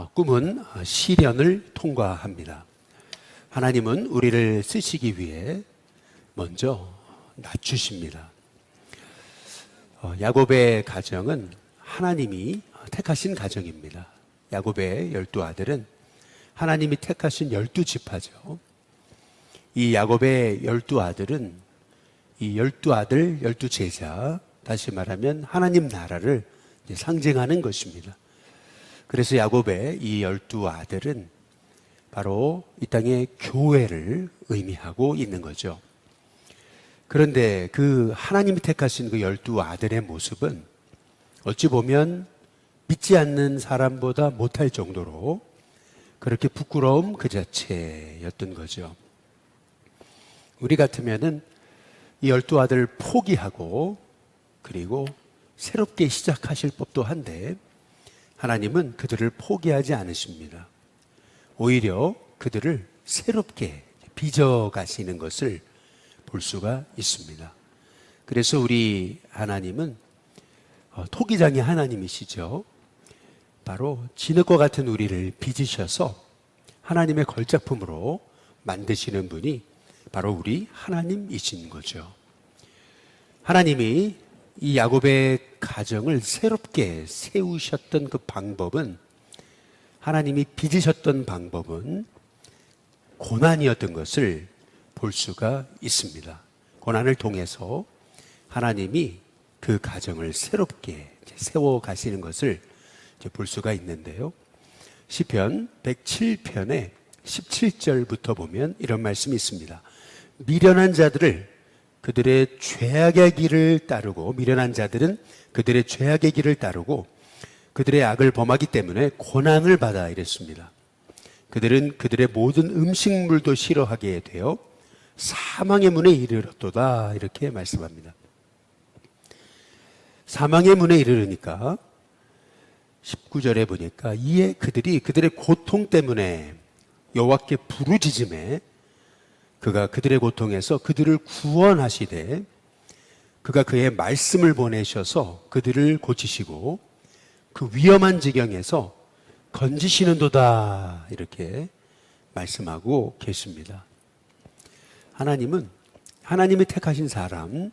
꿈은 시련을 통과합니다. 하나님은 우리를 쓰시기 위해 먼저 낮추십니다. 야곱의 가정은 하나님이 택하신 가정입니다. 야곱의 12아들은 하나님이 택하신 12지파죠. 이 야곱의 12아들은 이 12아들, 12제자, 다시 말하면 하나님 나라를 상징하는 것입니다. 그래서 야곱의 이 12아들은 바로 이 땅의 교회를 의미하고 있는 거죠. 그런데 그 하나님이 택하신 그 12아들의 모습은 어찌 보면 믿지 않는 사람보다 못할 정도로 그렇게 부끄러움 그 자체였던 거죠. 우리 같으면은 이 12아들 포기하고 그리고 새롭게 시작하실 법도 한데 하나님은 그들을 포기하지 않으십니다. 오히려 그들을 새롭게 빚어가시는 것을 볼 수가 있습니다. 그래서 우리 하나님은 토기장의 하나님이시죠. 바로 진흙과 같은 우리를 빚으셔서 하나님의 걸작품으로 만드시는 분이 바로 우리 하나님이신 거죠. 하나님이 이 야곱의 가정을 새롭게 세우셨던 그 방법은, 하나님이 빚으셨던 방법은 고난이었던 것을 볼 수가 있습니다. 고난을 통해서 하나님이 그 가정을 새롭게 세워가시는 것을 볼 수가 있는데요. 시편 107편의 17절부터 보면 이런 말씀이 있습니다. 미련한 자들을 그들의 죄악의 길을 따르고, 미련한 자들은 그들의 죄악의 길을 따르고 그들의 악을 범하기 때문에 고난을 받아 이랬습니다. 그들은 그들의 모든 음식물도 싫어하게 되어 사망의 문에 이르렀도다, 이렇게 말씀합니다. 사망의 문에 이르르니까 19절에 보니까 이에 그들이 그들의 고통 때문에 여호와께 부르짖음에 그가 그들의 고통에서 그들을 구원하시되 그가 그의 말씀을 보내셔서 그들을 고치시고 그 위험한 지경에서 건지시는도다, 이렇게 말씀하고 계십니다. 하나님은 하나님이 택하신 사람,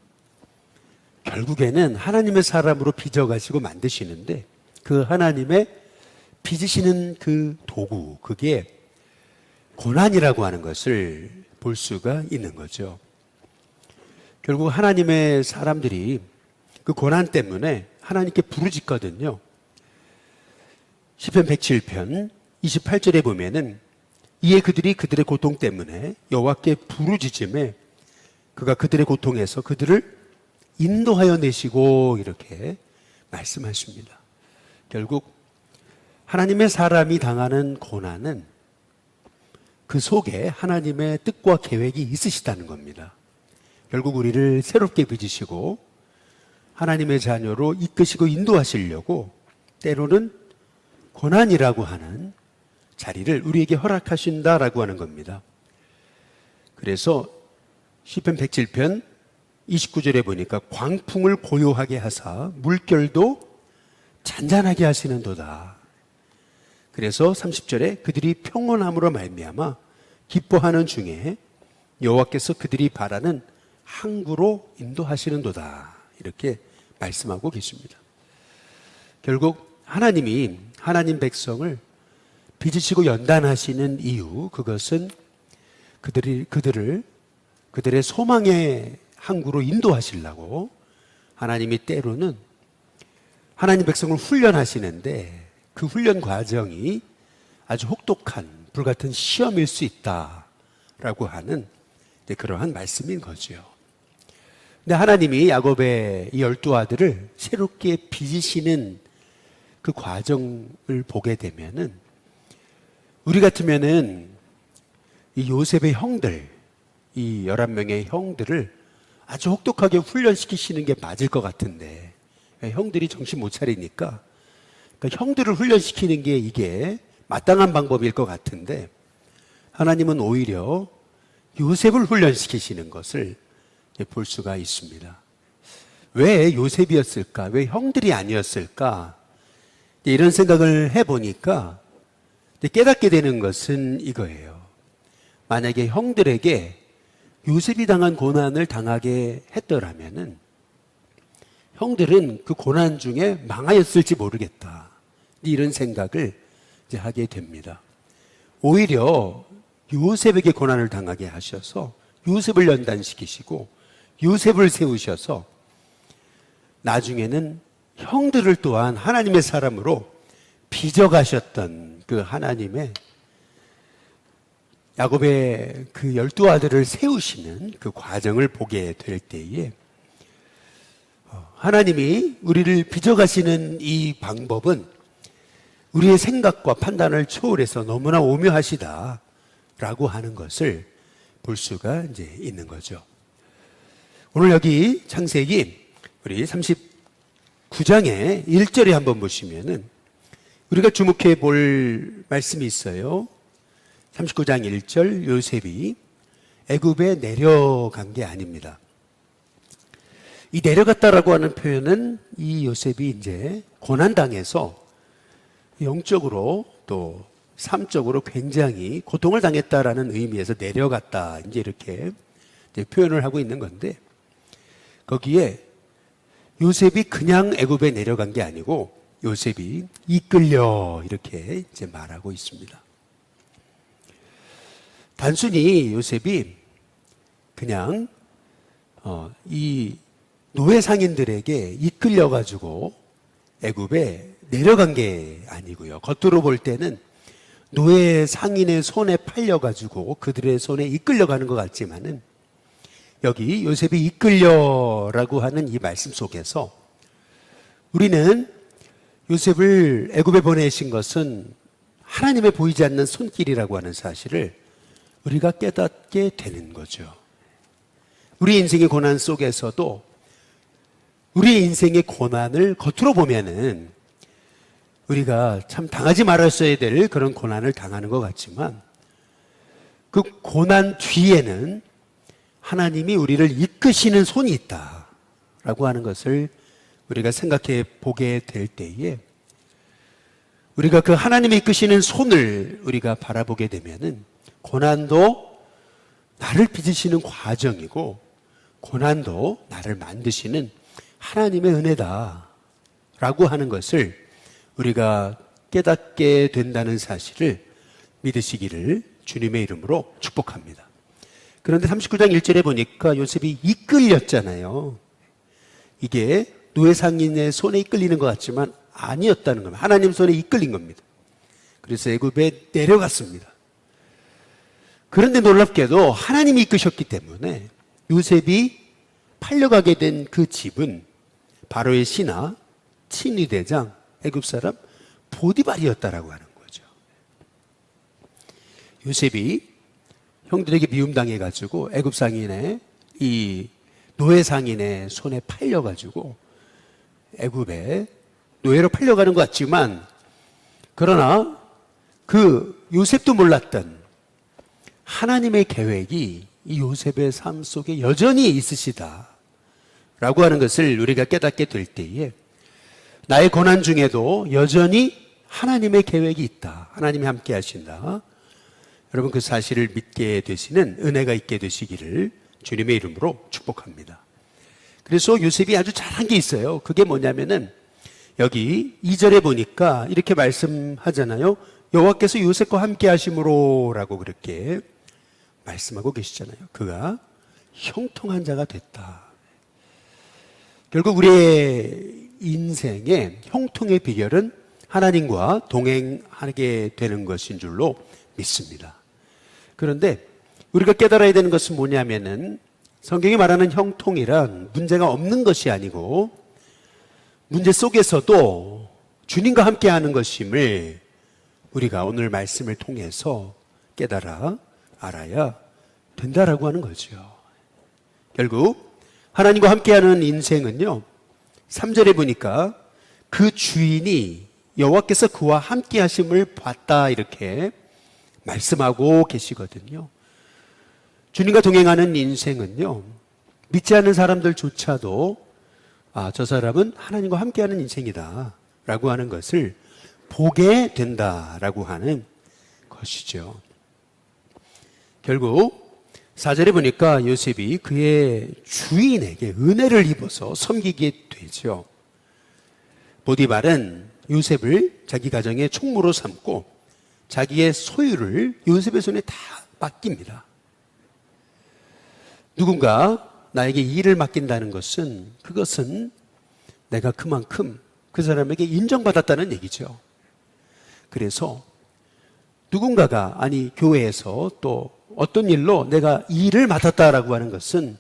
결국에는 하나님의 사람으로 빚어가시고 만드시는데 그 하나님의 빚으시는 그 도구, 그게 고난이라고 하는 것을 볼 수가 있는 거죠. 결국 하나님의 사람들이 그 고난 때문에 하나님께 부르짖거든요. 시편 107편 28절에 보면은 이에 그들이 그들의 고통 때문에 여호와께 부르짖음에 그가 그들의 고통에서 그들을 인도하여 내시고, 이렇게 말씀하십니다. 결국 하나님의 사람이 당하는 고난은 그 속에 하나님의 뜻과 계획이 있으시다는 겁니다. 결국 우리를 새롭게 빚으시고 하나님의 자녀로 이끄시고 인도하시려고 때로는 고난이라고 하는 자리를 우리에게 허락하신다라고 하는 겁니다. 그래서 시편 107편 29절에 보니까 광풍을 고요하게 하사 물결도 잔잔하게 하시는도다. 그래서 30절에 그들이 평온함으로 말미암아 기뻐하는 중에 여호와께서 그들이 바라는 항구로 인도하시는도다, 이렇게 말씀하고 계십니다. 결국 하나님이 하나님 백성을 빚으시고 연단하시는 이유, 그것은 그들의 소망의 항구로 인도하시려고 하나님이 때로는 하나님 백성을 훈련하시는데 그 훈련 과정이 아주 혹독한 불같은 시험일 수 있다라고 하는 그러한 말씀인 거죠. 근데 하나님이 야곱의 이 12아들을 새롭게 빚으시는 그 과정을 보게 되면은 우리 같으면은 이 요셉의 형들, 이 11명의 형들을 아주 혹독하게 훈련시키시는 게 맞을 것 같은데 형들이 정신 못 차리니까 그러니까 형들을 훈련시키는 게 이게 마땅한 방법일 것 같은데 하나님은 오히려 요셉을 훈련시키시는 것을 볼 수가 있습니다. 왜 요셉이었을까? 왜 형들이 아니었을까? 이런 생각을 해보니까 이제 깨닫게 되는 것은 이거예요. 만약에 형들에게 요셉이 당한 고난을 당하게 했더라면은 형들은 그 고난 중에 망하였을지 모르겠다. 이런 생각을 이제 하게 됩니다. 오히려 요셉에게 고난을 당하게 하셔서 요셉을 연단시키시고 요셉을 세우셔서 나중에는 형들을 또한 하나님의 사람으로 빚어가셨던 그 하나님의 야곱의 그 12아들을 세우시는 그 과정을 보게 될 때에 하나님이 우리를 빚어가시는 이 방법은 우리의 생각과 판단을 초월해서 너무나 오묘하시다라고 하는 것을 볼 수가 이제 있는 거죠. 오늘 여기 창세기 우리 39장의 1절에 한번 보시면은 우리가 주목해 볼 말씀이 있어요. 39장 1절 요셉이 애굽에 내려간 게 아닙니다. 이 내려갔다라고 하는 표현은 이 요셉이 이제 고난당해서 영적으로 또 삶적으로 굉장히 고통을 당했다라는 의미에서 내려갔다. 이제 이렇게 이제 표현을 하고 있는 건데 거기에 요셉이 그냥 애굽에 내려간 게 아니고 요셉이 이끌려 이렇게 이제 말하고 있습니다. 단순히 요셉이 그냥 이 노예 상인들에게 이끌려 가지고 애굽에 내려간 게 아니고요. 겉으로 볼 때는 노예 상인의 손에 팔려 가지고 그들의 손에 이끌려가는 것 같지만은 여기 요셉이 이끌려라고 하는 이 말씀 속에서 우리는 요셉을 애굽에 보내신 것은 하나님의 보이지 않는 손길이라고 하는 사실을 우리가 깨닫게 되는 거죠. 우리 인생의 고난 속에서도 우리 인생의 고난을 겉으로 보면은 우리가 참 당하지 말았어야 될 그런 고난을 당하는 것 같지만 그 고난 뒤에는 하나님이 우리를 이끄시는 손이 있다라고 하는 것을 우리가 생각해 보게 될 때에 우리가 그 하나님이 이끄시는 손을 우리가 바라보게 되면은 고난도 나를 빚으시는 과정이고 고난도 나를 만드시는 하나님의 은혜다라고 하는 것을 우리가 깨닫게 된다는 사실을 믿으시기를 주님의 이름으로 축복합니다. 그런데 39장 1절에 보니까 요셉이 이끌렸잖아요. 이게 노예 상인의 손에 이끌리는 것 같지만 아니었다는 겁니다. 하나님 손에 이끌린 겁니다. 그래서 애굽에 내려갔습니다. 그런데 놀랍게도 하나님이 이끄셨기 때문에 요셉이 팔려가게 된 그 집은 바로의 신하, 친위대장, 애굽 사람 보디발이었다라고 하는 거죠. 요셉이 형들에게 미움당해가지고 애굽 상인의 이 노예 상인의 손에 팔려가지고 애굽에 노예로 팔려가는 것 같지만 그러나 그 요셉도 몰랐던 하나님의 계획이 이 요셉의 삶 속에 여전히 있으시다라고 하는 것을 우리가 깨닫게 될 때에 나의 고난 중에도 여전히 하나님의 계획이 있다. 하나님이 함께 하신다. 여러분 그 사실을 믿게 되시는 은혜가 있게 되시기를 주님의 이름으로 축복합니다. 그래서 요셉이 아주 잘한 게 있어요. 그게 뭐냐면은 여기 2절에 보니까 이렇게 말씀하잖아요. 여호와께서 요셉과 함께 하심으로 라고 그렇게 말씀하고 계시잖아요. 그가 형통한 자가 됐다. 결국 우리의 인생의 형통의 비결은 하나님과 동행하게 되는 것인 줄로 믿습니다. 그런데 우리가 깨달아야 되는 것은 뭐냐면은 성경이 말하는 형통이란 문제가 없는 것이 아니고 문제 속에서도 주님과 함께 하는 것임을 우리가 오늘 말씀을 통해서 깨달아 알아야 된다라고 하는 거죠. 결국 하나님과 함께하는 인생은요 3절에 보니까 그 주인이 여호와께서 그와 함께 하심을 봤다 이렇게 말씀하고 계시거든요. 주님과 동행하는 인생은요 믿지 않는 사람들조차도 저 사람은 하나님과 함께하는 인생이다 라고 하는 것을 보게 된다라고 하는 것이죠. 결국 4절에 보니까 요셉이 그의 주인에게 은혜를 입어서 섬기게 되죠. 보디발은 요셉을 자기 가정의 총무로 삼고 자기의 소유를 요셉의 손에 다 맡깁니다. 누군가 나에게 일을 맡긴다는 것은 그것은 내가 그만큼 그 사람에게 인정받았다는 얘기죠. 그래서 누군가가 아니 교회에서 또 어떤 일로 내가 일을 맡았다라고 하는 것은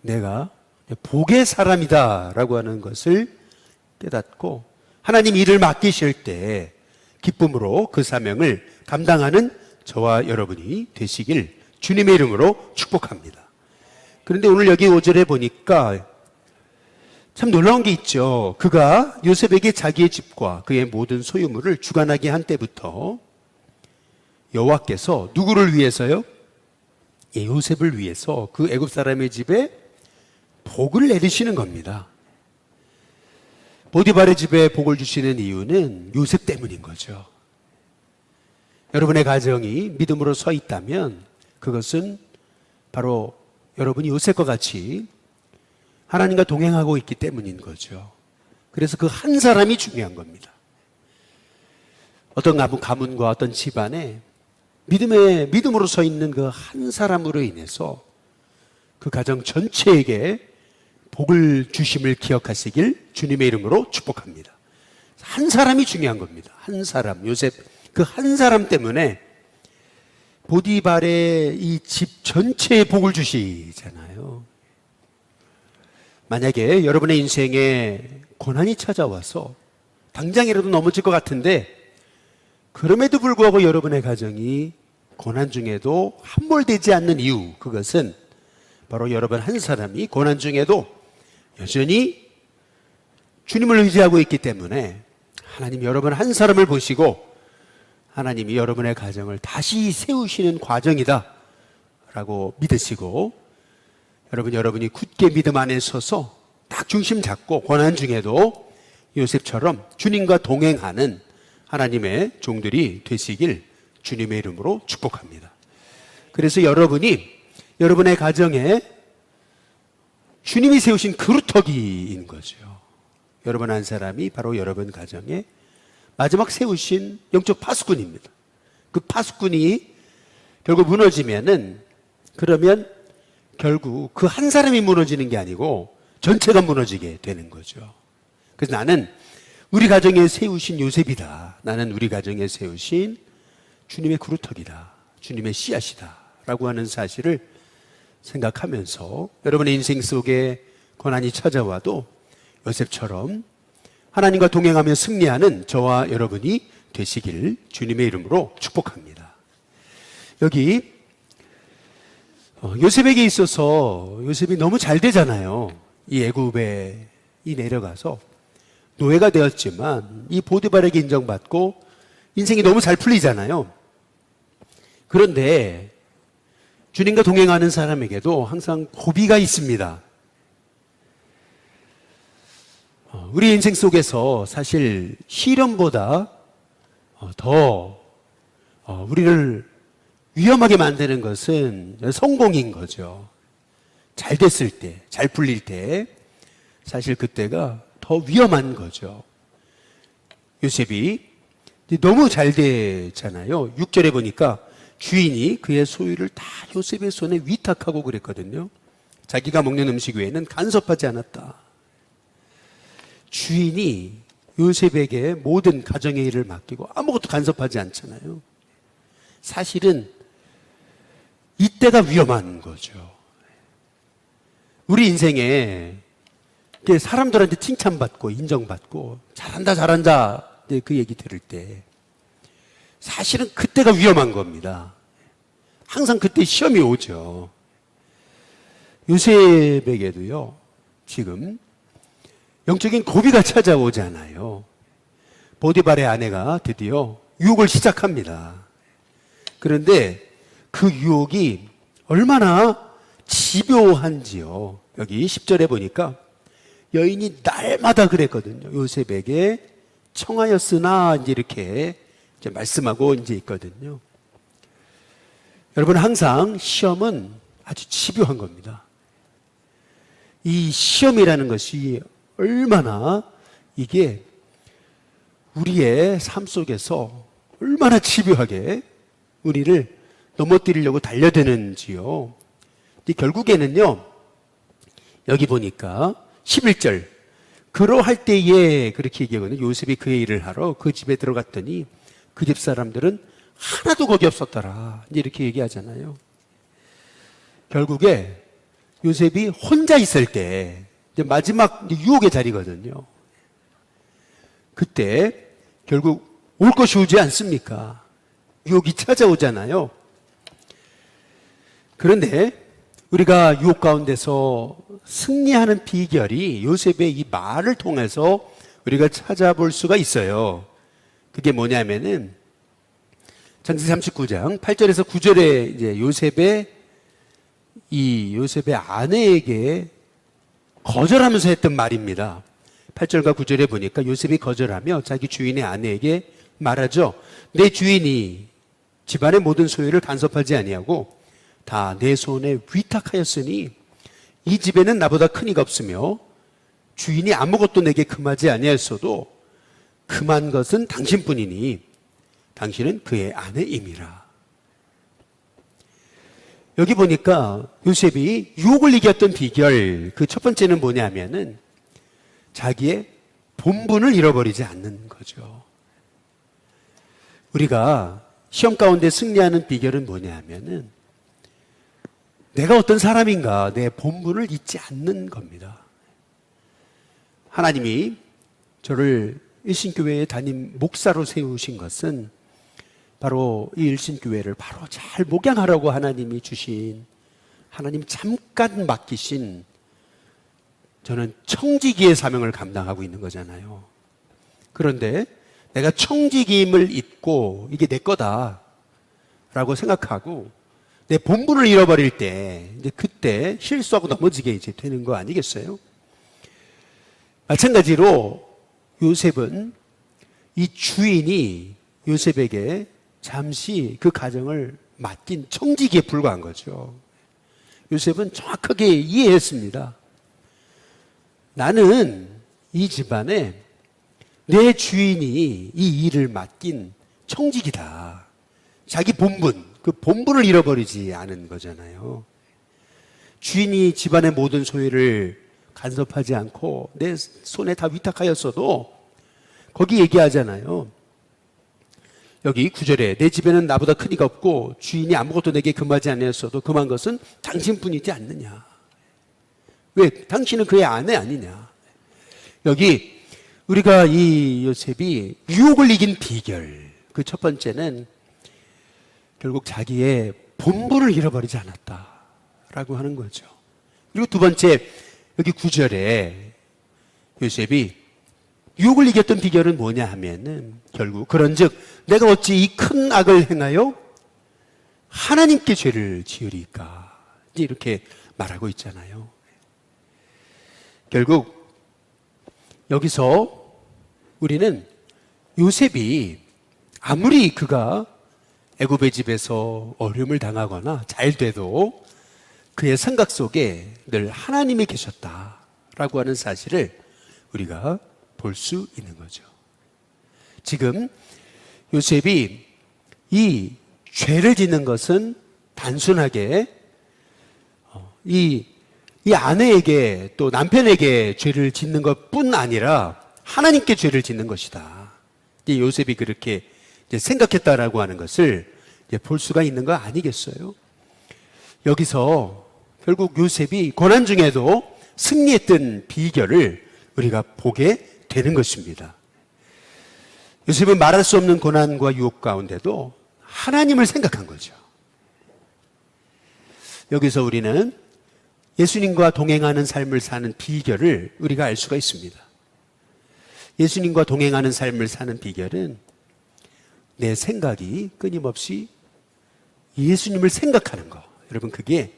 내가 복의 사람이다라고 하는 것을 깨닫고 하나님 일을 맡기실 때 기쁨으로 그 사명을 감당하는 저와 여러분이 되시길 주님의 이름으로 축복합니다. 그런데 오늘 여기 5절에 보니까 참 놀라운 게 있죠. 그가 요셉에게 자기의 집과 그의 모든 소유물을 주관하게 한 때부터 여호와께서 누구를 위해서요? 요셉을 위해서 그 애굽 사람의 집에 복을 내리시는 겁니다. 보디발의 집에 복을 주시는 이유는 요셉 때문인 거죠. 여러분의 가정이 믿음으로 서 있다면 그것은 바로 여러분이 요셉과 같이 하나님과 동행하고 있기 때문인 거죠. 그래서 그 한 사람이 중요한 겁니다. 어떤 가문과 어떤 집안에 믿음으로 서 있는 그 한 사람으로 인해서 그 가정 전체에게 복을 주심을 기억하시길 주님의 이름으로 축복합니다. 한 사람이 중요한 겁니다. 한 사람, 요셉 그 한 사람 때문에 보디발의 이 집 전체에 복을 주시잖아요. 만약에 여러분의 인생에 고난이 찾아와서 당장이라도 넘어질 것 같은데 그럼에도 불구하고 여러분의 가정이 고난 중에도 함몰되지 않는 이유, 그것은 바로 여러분 한 사람이 고난 중에도 여전히 주님을 의지하고 있기 때문에 하나님 여러분 한 사람을 보시고 하나님이 여러분의 가정을 다시 세우시는 과정이다 라고 믿으시고 여러분이 굳게 믿음 안에 서서 딱 중심 잡고 고난 중에도 요셉처럼 주님과 동행하는 하나님의 종들이 되시길 주님의 이름으로 축복합니다. 그래서 여러분의 가정에 주님이 세우신 그루터기인 거죠. 여러분 한 사람이 바로 여러분 가정에 마지막 세우신 영적 파수꾼입니다. 그 파수꾼이 결국 무너지면은 그러면 결국 그 한 사람이 무너지는 게 아니고 전체가 무너지게 되는 거죠. 그래서 나는 우리 가정에 세우신 요셉이다. 나는 우리 가정에 세우신 주님의 그루터기다. 주님의 씨앗이다. 라고 하는 사실을 생각하면서 여러분의 인생 속에 고난이 찾아와도 요셉처럼 하나님과 동행하며 승리하는 저와 여러분이 되시길 주님의 이름으로 축복합니다. 여기 요셉에게 있어서 요셉이 너무 잘 되잖아요. 이 애굽에 내려가서 노예가 되었지만 이 보디발에게 인정받고 인생이 너무 잘 풀리잖아요. 그런데 주님과 동행하는 사람에게도 항상 고비가 있습니다. 우리 인생 속에서 사실 시련보다 더 우리를 위험하게 만드는 것은 성공인 거죠. 잘 됐을 때, 잘 풀릴 때 사실 그때가 더 위험한 거죠. 요셉이 너무 잘 됐잖아요. 6절에 보니까 주인이 그의 소유를 다 요셉의 손에 위탁하고 그랬거든요. 자기가 먹는 음식 외에는 간섭하지 않았다. 주인이 요셉에게 모든 가정의 일을 맡기고 아무것도 간섭하지 않잖아요. 사실은 이때가 위험한 거죠. 우리 인생에 사람들한테 칭찬받고 인정받고 잘한다 그 얘기 들을 때 사실은 그때가 위험한 겁니다. 항상 그때 시험이 오죠. 요셉에게도요, 지금 영적인 고비가 찾아오잖아요. 보디발의 아내가 드디어 유혹을 시작합니다. 그런데 그 유혹이 얼마나 집요한지요. 여기 10절에 보니까 여인이 날마다 그랬거든요. 요셉에게 청하였으나 이제 이렇게 이제 말씀하고 이제 있거든요. 여러분, 항상 시험은 아주 집요한 겁니다. 이 시험이라는 것이 얼마나 이게 우리의 삶 속에서 얼마나 집요하게 우리를 넘어뜨리려고 달려드는지요. 결국에는요, 여기 보니까 11절, 그러할 때에 그렇게 얘기하거든요. 요셉이 그의 일을 하러 그 집에 들어갔더니 그 집 사람들은 하나도 거기 없었더라. 이렇게 얘기하잖아요. 결국에 요셉이 혼자 있을 때, 이제 마지막 유혹의 자리거든요. 그때 결국 올 것이 오지 않습니까? 유혹이 찾아오잖아요. 그런데 우리가 유혹 가운데서 승리하는 비결이 요셉의 이 말을 통해서 우리가 찾아볼 수가 있어요. 그게 뭐냐면은 창세기 39장 8절에서 9절에 이제 요셉의 아내에게 거절하면서 했던 말입니다. 8절과 9절에 보니까 요셉이 거절하며 자기 주인의 아내에게 말하죠. 내 주인이 집안의 모든 소유를 간섭하지 아니하고 다 내 손에 위탁하였으니 이 집에는 나보다 큰 이가 없으며 주인이 아무것도 내게 금하지 아니하였어도 금한 것은 당신뿐이니 당신은 그의 아내임이라. 여기 보니까 요셉이 유혹을 이겼던 비결, 그 첫 번째는 뭐냐면은 자기의 본분을 잃어버리지 않는 거죠. 우리가 시험 가운데 승리하는 비결은 뭐냐면은 내가 어떤 사람인가, 내 본분을 잊지 않는 겁니다. 하나님이 저를 일신교회의 담임 목사로 세우신 것은 바로 이 일신교회를 바로 잘 목양하라고 하나님이 주신, 하나님 잠깐 맡기신 저는 청지기의 사명을 감당하고 있는 거잖아요. 그런데 내가 청지기임을 잊고 이게 내 거다라고 생각하고 내 본분을 잃어버릴 때 이제 그때 실수하고 넘어지게 이제 되는 거 아니겠어요? 마찬가지로 요셉은 이 주인이 요셉에게 잠시 그 가정을 맡긴 청지기에 불과한 거죠. 요셉은 정확하게 이해했습니다. 나는 이 집안에 내 주인이 이 일을 맡긴 청지기다. 자기 본분, 그 본분을 잃어버리지 않은 거잖아요. 주인이 집안의 모든 소유를 간섭하지 않고 내 손에 다 위탁하였어도 거기 얘기하잖아요. 여기 9절에 내 집에는 나보다 큰 이가 없고 주인이 아무것도 내게 금하지 아니었어도 금한 것은 당신뿐이지 않느냐. 왜? 당신은 그의 아내 아니냐. 여기 우리가 이 요셉이 유혹을 이긴 비결, 그 첫 번째는 결국 자기의 본분을 잃어버리지 않았다라고 하는 거죠. 그리고 두 번째, 여기 9절에 요셉이 유혹을 이겼던 비결은 뭐냐 하면은 결국 그런즉 내가 어찌 이 큰 악을 행하여 하나님께 죄를 지으리까, 이렇게 말하고 있잖아요. 결국 여기서 우리는 요셉이 아무리 그가 애굽의 집에서 어려움을 당하거나 잘 돼도 그의 생각 속에 늘 하나님이 계셨다라고 하는 사실을 우리가 볼 수 있는 거죠. 지금 요셉이 이 죄를 짓는 것은 단순하게 이 아내에게 또 남편에게 죄를 짓는 것뿐 아니라 하나님께 죄를 짓는 것이다. 요셉이 그렇게 생각했다라고 하는 것을 볼 수가 있는 거 아니겠어요? 여기서 결국 요셉이 고난 중에도 승리했던 비결을 우리가 보게 되는 것입니다. 요셉은 말할 수 없는 고난과 유혹 가운데도 하나님을 생각한 거죠. 여기서 우리는 예수님과 동행하는 삶을 사는 비결을 우리가 알 수가 있습니다. 예수님과 동행하는 삶을 사는 비결은 내 생각이 끊임없이 예수님을 생각하는 거. 여러분, 그게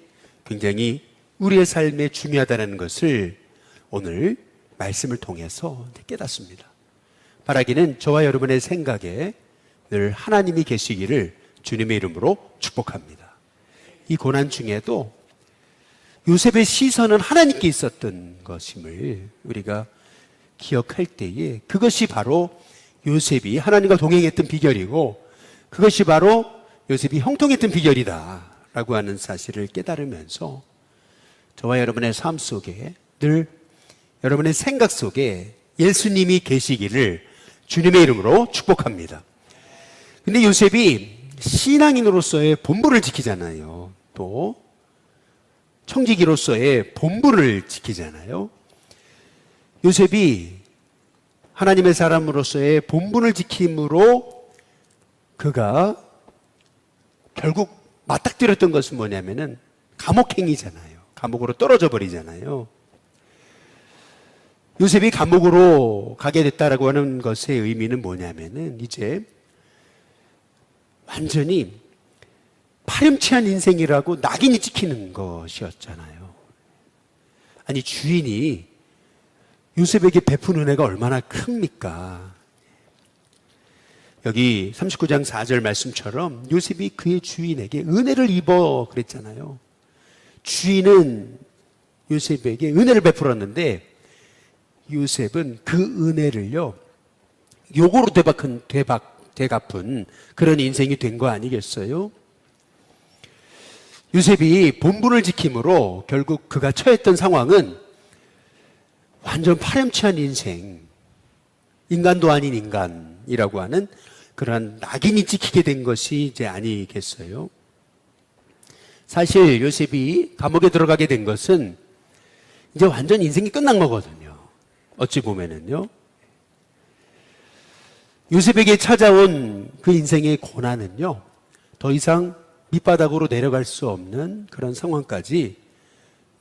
굉장히 우리의 삶에 중요하다는 것을 오늘 말씀을 통해서 깨닫습니다. 바라기는 저와 여러분의 생각에 늘 하나님이 계시기를 주님의 이름으로 축복합니다. 이 고난 중에도 요셉의 시선은 하나님께 있었던 것임을 우리가 기억할 때에 그것이 바로 요셉이 하나님과 동행했던 비결이고 그것이 바로 요셉이 형통했던 비결이다 라고 하는 사실을 깨달으면서 저와 여러분의 삶 속에 늘 여러분의 생각 속에 예수님이 계시기를 주님의 이름으로 축복합니다. 근데 요셉이 신앙인으로서의 본분을 지키잖아요. 또 청지기로서의 본분을 지키잖아요. 요셉이 하나님의 사람으로서의 본분을 지킴으로 그가 결국 맞닥뜨렸던 것은 뭐냐면은 감옥행위잖아요. 감옥으로 떨어져 버리잖아요. 요셉이 감옥으로 가게 됐다라고 하는 것의 의미는 뭐냐면은 이제 완전히 파렴치한 인생이라고 낙인이 찍히는 것이었잖아요. 아니 주인이 요셉에게 베푼 은혜가 얼마나 큽니까? 여기 39장 4절 말씀처럼 요셉이 그의 주인에게 은혜를 입어 그랬잖아요. 주인은 요셉에게 은혜를 베풀었는데 요셉은 그 은혜를요 요거로 되갚은 그런 인생이 된 거 아니겠어요? 요셉이 본분을 지킴으로 결국 그가 처했던 상황은 완전 파렴치한 인생, 인간도 아닌 인간이라고 하는 그러한 낙인이 찍히게 된 것이 이제 아니겠어요? 사실 요셉이 감옥에 들어가게 된 것은 이제 완전 인생이 끝난 거거든요. 어찌 보면은요. 요셉에게 찾아온 그 인생의 고난은요, 더 이상 밑바닥으로 내려갈 수 없는 그런 상황까지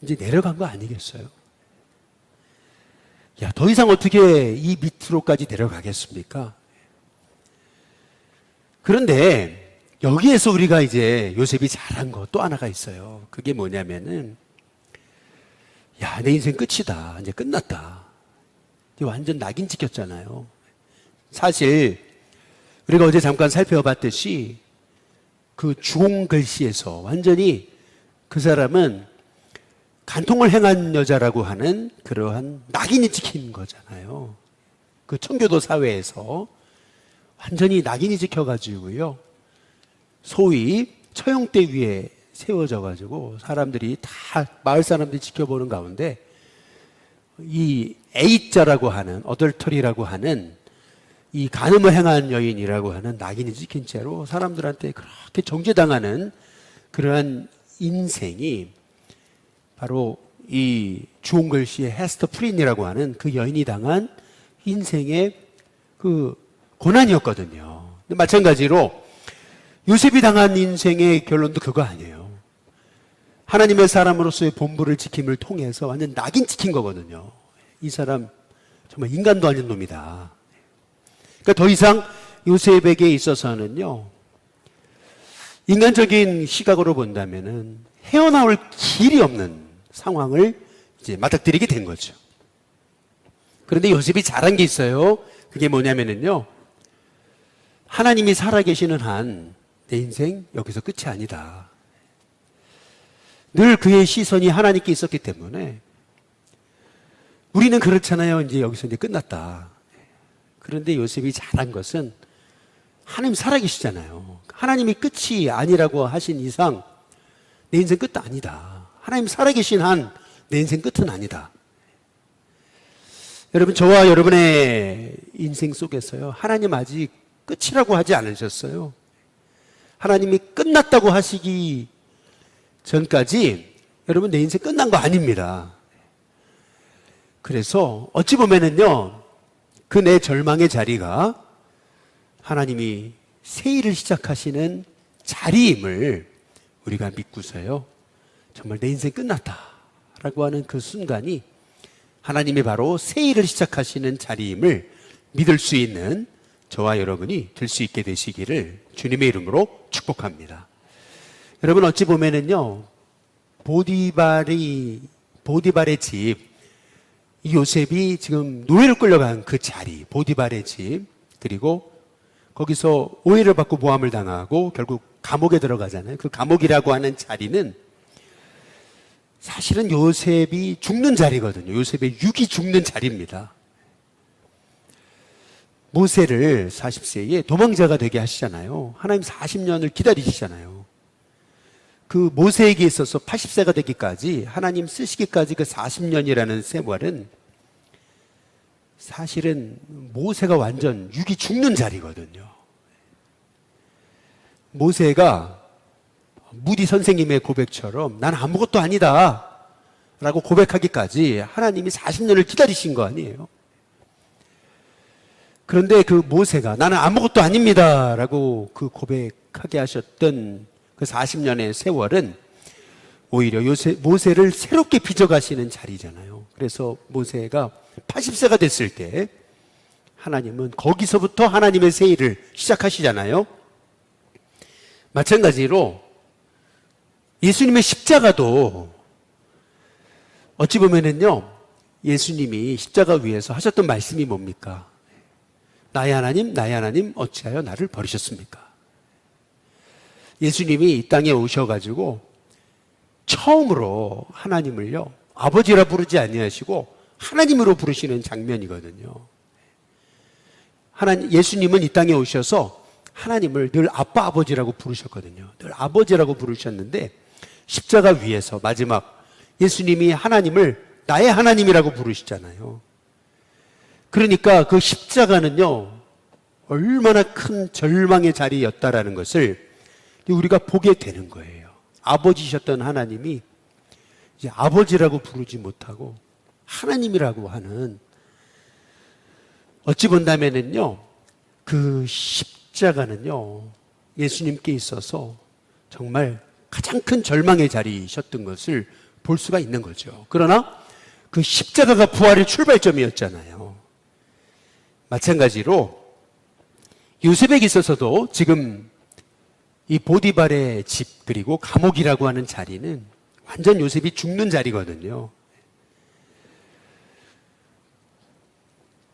이제 내려간 거 아니겠어요? 야, 더 이상 어떻게 이 밑으로까지 내려가겠습니까? 그런데 여기에서 우리가 이제 요셉이 잘한 거 또 하나가 있어요. 그게 뭐냐면은, 야, 내 인생 끝이다. 이제 끝났다. 이제 완전 낙인 찍혔잖아요. 사실 우리가 어제 잠깐 살펴봤듯이 그 주홍 글씨에서 완전히 그 사람은 간통을 행한 여자라고 하는 그러한 낙인이 찍힌 거잖아요. 그 청교도 사회에서 완전히 낙인이 찍혀가지고요. 소위 처형대 위에 세워져가지고 사람들이 다 마을 사람들이 지켜보는 가운데 이 A자라고 하는 어덜터리라고 하는 이 간음을 행한 여인이라고 하는 낙인이 찍힌 채로 사람들한테 그렇게 정죄당하는 그러한 인생이 바로 이 주홍글씨의 헤스터 프린이라고 하는 그 여인이 당한 인생의 그 고난이었거든요. 마찬가지로 요셉이 당한 인생의 결론도 그거 아니에요. 하나님의 사람으로서의 본분을 지킴을 통해서 완전 낙인 찍힌 거거든요. 이 사람 정말 인간도 아닌 놈이다. 그러니까 더 이상 요셉에게 있어서는요, 인간적인 시각으로 본다면은 헤어나올 길이 없는 상황을 이제 맞닥뜨리게 된 거죠. 그런데 요셉이 잘한 게 있어요. 그게 뭐냐면은요, 하나님이 살아계시는 한 내 인생 여기서 끝이 아니다. 늘 그의 시선이 하나님께 있었기 때문에 우리는 그렇잖아요. 이제 여기서 이제 끝났다. 그런데 요셉이 잘한 것은 하나님 살아계시잖아요. 하나님이 끝이 아니라고 하신 이상 내 인생 끝도 아니다. 하나님 살아계신 한 내 인생 끝은 아니다. 여러분, 저와 여러분의 인생 속에서요, 하나님 아직 끝이라고 하지 않으셨어요. 하나님이 끝났다고 하시기 전까지 여러분 내 인생 끝난 거 아닙니다. 그래서 어찌 보면은요, 그 내 절망의 자리가 하나님이 새 일을 시작하시는 자리임을 우리가 믿고서요, 정말 내 인생 끝났다라고 하는 그 순간이 하나님이 바로 새 일을 시작하시는 자리임을 믿을 수 있는 저와 여러분이 될 수 있게 되시기를 주님의 이름으로 축복합니다. 여러분, 어찌 보면은요, 보디발의 집, 이 요셉이 지금 노예로 끌려간 그 자리, 보디발의 집, 그리고 거기서 오해를 받고 모함을 당하고 결국 감옥에 들어가잖아요. 그 감옥이라고 하는 자리는 사실은 요셉이 죽는 자리거든요. 요셉의 육이 죽는 자리입니다. 모세를 40세에 도망자가 되게 하시잖아요. 하나님 40년을 기다리시잖아요. 그 모세에게 있어서 80세가 되기까지 하나님 쓰시기까지 그 40년이라는 세월은 사실은 모세가 완전 육이 죽는 자리거든요. 모세가 무디 선생님의 고백처럼 난 아무것도 아니다 라고 고백하기까지 하나님이 40년을 기다리신 거 아니에요. 그런데 그 모세가 나는 아무것도 아닙니다 라고 그 고백하게 하셨던 그 40년의 세월은 오히려 모세를 새롭게 빚어가시는 자리잖아요. 그래서 모세가 80세가 됐을 때 하나님은 거기서부터 하나님의 새 일을 시작하시잖아요. 마찬가지로 예수님의 십자가도 어찌 보면은요, 예수님이 십자가 위에서 하셨던 말씀이 뭡니까? 나의 하나님, 어찌하여 나를 버리셨습니까? 예수님이 이 땅에 오셔가지고 처음으로 하나님을요, 아버지라 부르지 아니하시고 하나님으로 부르시는 장면이거든요. 예수님은 이 땅에 오셔서 하나님을 늘 아빠, 아버지라고 부르셨거든요. 늘 아버지라고 부르셨는데 십자가 위에서 마지막 예수님이 하나님을 나의 하나님이라고 부르시잖아요. 그러니까 그 십자가는요, 얼마나 큰 절망의 자리였다라는 것을 우리가 보게 되는 거예요. 아버지셨던 하나님이 이제 아버지라고 부르지 못하고 하나님이라고 하는, 어찌 본다면은요, 그 십자가는요, 예수님께 있어서 정말 가장 큰 절망의 자리이셨던 것을 볼 수가 있는 거죠. 그러나 그 십자가가 부활의 출발점이었잖아요. 마찬가지로 요셉에게 있어서도 지금 이 보디발의 집 그리고 감옥이라고 하는 자리는 완전 요셉이 죽는 자리거든요.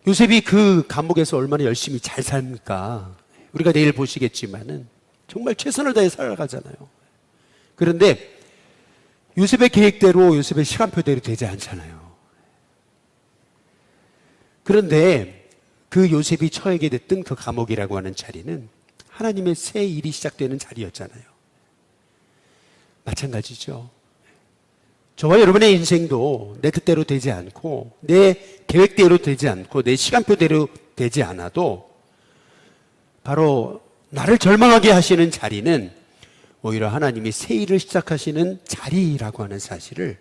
요셉이 그 감옥에서 얼마나 열심히 잘 삽니까? 우리가 내일 보시겠지만은 정말 최선을 다해 살아가잖아요. 그런데 요셉의 계획대로, 요셉의 시간표대로 되지 않잖아요. 그런데 그 요셉이 처하게 됐던 그 감옥이라고 하는 자리는 하나님의 새 일이 시작되는 자리였잖아요. 마찬가지죠. 저와 여러분의 인생도 내 뜻대로 되지 않고 내 계획대로 되지 않고 내 시간표대로 되지 않아도 바로 나를 절망하게 하시는 자리는 오히려 하나님이 새 일을 시작하시는 자리라고 하는 사실을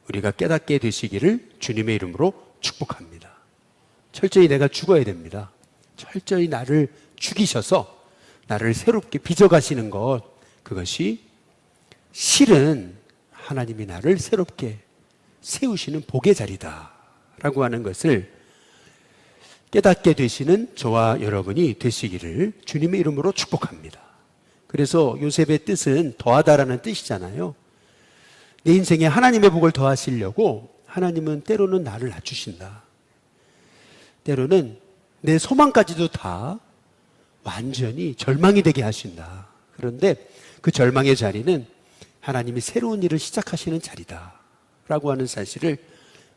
우리가 깨닫게 되시기를 주님의 이름으로 축복합니다. 철저히 내가 죽어야 됩니다. 철저히 나를 죽이셔서 나를 새롭게 빚어가시는 것, 그것이 실은 하나님이 나를 새롭게 세우시는 복의 자리다라고 하는 것을 깨닫게 되시는 저와 여러분이 되시기를 주님의 이름으로 축복합니다. 그래서 요셉의 뜻은 더하다라는 뜻이잖아요. 내 인생에 하나님의 복을 더하시려고 하나님은 때로는 나를 낮추신다. 때로는 내 소망까지도 다 완전히 절망이 되게 하신다. 그런데 그 절망의 자리는 하나님이 새로운 일을 시작하시는 자리다 라고 하는 사실을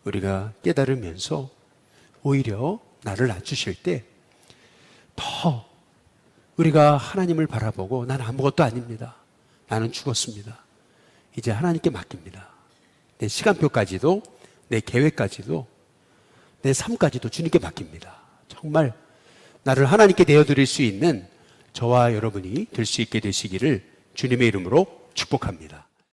우리가 깨달으면서 오히려 나를 낮추실 때 더 우리가 하나님을 바라보고 난 아무것도 아닙니다. 나는 죽었습니다. 이제 하나님께 맡깁니다. 내 시간표까지도, 내 계획까지도, 내 삶까지도 주님께 맡깁니다. 정말 나를 하나님께 내어드릴 수 있는 저와 여러분이 될 수 있게 되시기를 주님의 이름으로 축복합니다.